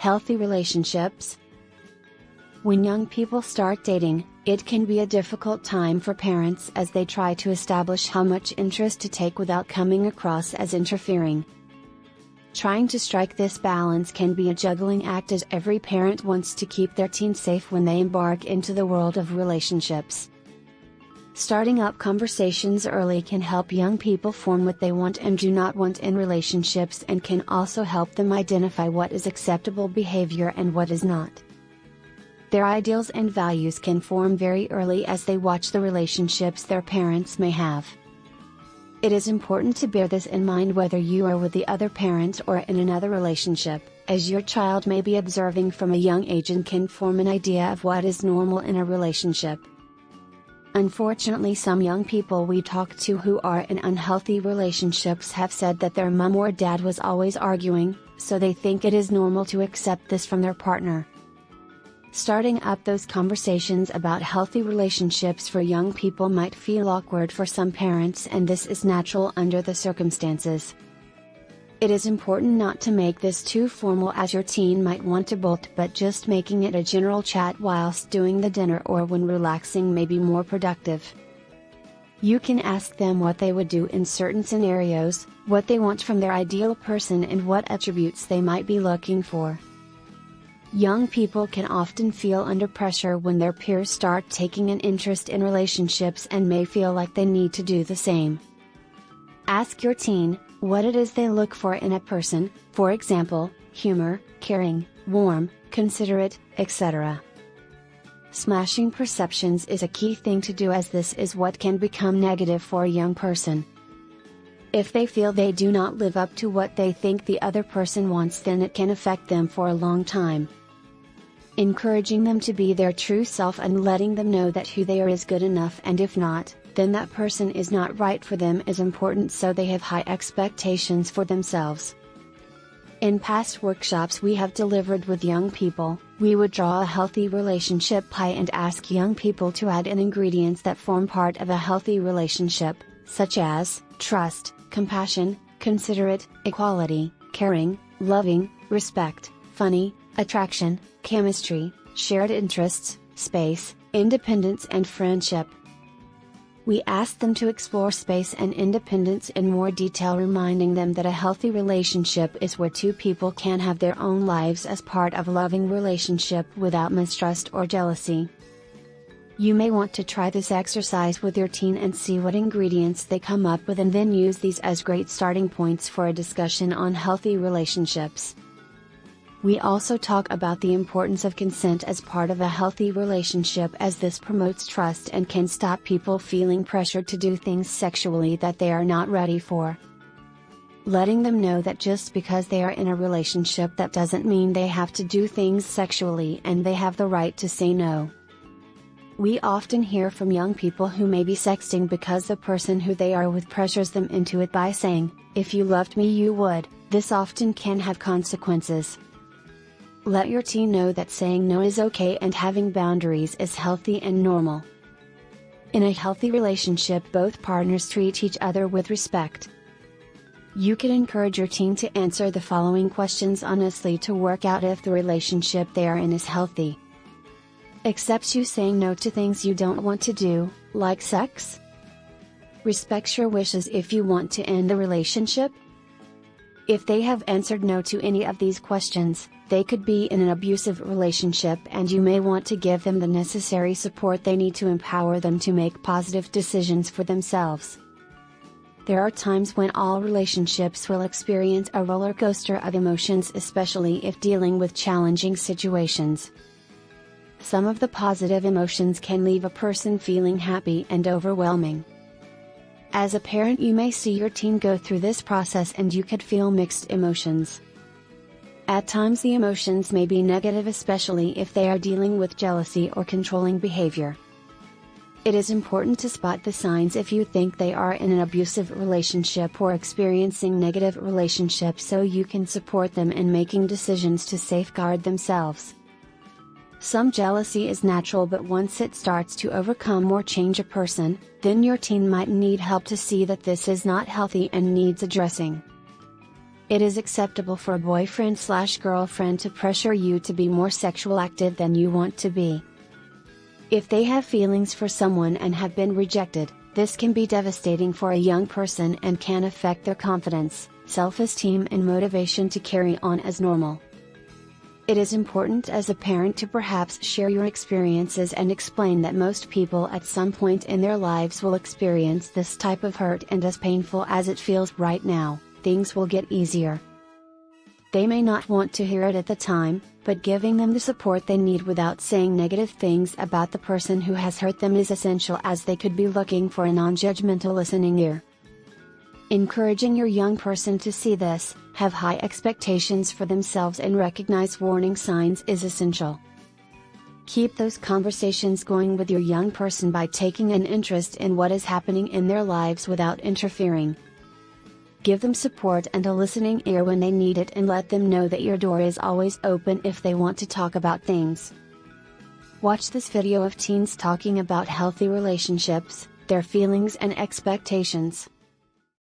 Healthy relationships. When young people start dating, it can be a difficult time for parents as they try to establish how much interest to take without coming across as interfering. Trying to strike this balance can be a juggling act, as every parent wants to keep their teen safe when they embark into the world of relationships. Starting up conversations early can help young people form what they want and do not want in relationships, and can also help them identify what is acceptable behavior and what is not. Their ideals and values can form very early as they watch the relationships their parents may have. It is important to bear this in mind whether you are with the other parent or in another relationship, as your child may be observing from a young age and can form an idea of what is normal in a relationship. Unfortunately, some young people we talk to who are in unhealthy relationships have said that their mom or dad was always arguing, so they think it is normal to accept this from their partner. Starting up those conversations about healthy relationships for young people might feel awkward for some parents, and this is natural under the circumstances. It is important not to make this too formal, as your teen might want to bolt, but just making it a general chat whilst doing the dinner or when relaxing may be more productive. You can ask them what they would do in certain scenarios, what they want from their ideal person, and what attributes they might be looking for. Young people can often feel under pressure when their peers start taking an interest in relationships and may feel like they need to do the same. Ask your teen what it is they look for in a person, for example, humor, caring, warm, considerate, etc. Smashing perceptions is a key thing to do, as this is what can become negative for a young person. If they feel they do not live up to what they think the other person wants, then it can affect them for a long time. Encouraging them to be their true self and letting them know that who they are is good enough, and if not, then that person is not right for them, is important, so they have high expectations for themselves. In past workshops we have delivered with young people, we would draw a healthy relationship pie and ask young people to add in ingredients that form part of a healthy relationship, such as trust, compassion, considerate, equality, caring, loving, respect, funny, attraction, chemistry, shared interests, space, independence and friendship. We asked them to explore space and independence in more detail, reminding them that a healthy relationship is where two people can have their own lives as part of a loving relationship without mistrust or jealousy. You may want to try this exercise with your teen and see what ingredients they come up with, and then use these as great starting points for a discussion on healthy relationships. We also talk about the importance of consent as part of a healthy relationship, as this promotes trust and can stop people feeling pressured to do things sexually that they are not ready for. Letting them know that just because they are in a relationship, that doesn't mean they have to do things sexually, and they have the right to say no. We often hear from young people who may be sexting because the person who they are with pressures them into it by saying, "If you loved me you would." This often can have consequences. Let your teen know that saying no is okay and having boundaries is healthy and normal. In a healthy relationship, both partners treat each other with respect. You can encourage your teen to answer the following questions honestly to work out if the relationship they are in is healthy. Accepts you saying no to things you don't want to do, like sex? Respects your wishes if you want to end the relationship? If they have answered no to any of these questions, they could be in an abusive relationship, and you may want to give them the necessary support they need to empower them to make positive decisions for themselves. There are times when all relationships will experience a roller coaster of emotions, especially if dealing with challenging situations. Some of the positive emotions can leave a person feeling happy and overwhelming. As a parent, you may see your teen go through this process and you could feel mixed emotions. At times the emotions may be negative, especially if they are dealing with jealousy or controlling behavior. It is important to spot the signs if you think they are in an abusive relationship or experiencing negative relationships, so you can support them in making decisions to safeguard themselves. Some jealousy is natural, but once it starts to overcome or change a person, then your teen might need help to see that this is not healthy and needs addressing. It is acceptable for a boyfriend/girlfriend to pressure you to be more sexual active than you want to be. If they have feelings for someone and have been rejected, this can be devastating for a young person and can affect their confidence, self-esteem and motivation to carry on as normal. It is important as a parent to perhaps share your experiences and explain that most people at some point in their lives will experience this type of hurt, and as painful as it feels right now, things will get easier. They may not want to hear it at the time, but giving them the support they need without saying negative things about the person who has hurt them is essential, as they could be looking for a non-judgmental listening ear. Encouraging your young person to see this, have high expectations for themselves and recognize warning signs is essential. Keep those conversations going with your young person by taking an interest in what is happening in their lives without interfering. Give them support and a listening ear when they need it, and let them know that your door is always open if they want to talk about things. Watch this video of teens talking about healthy relationships, their feelings and expectations.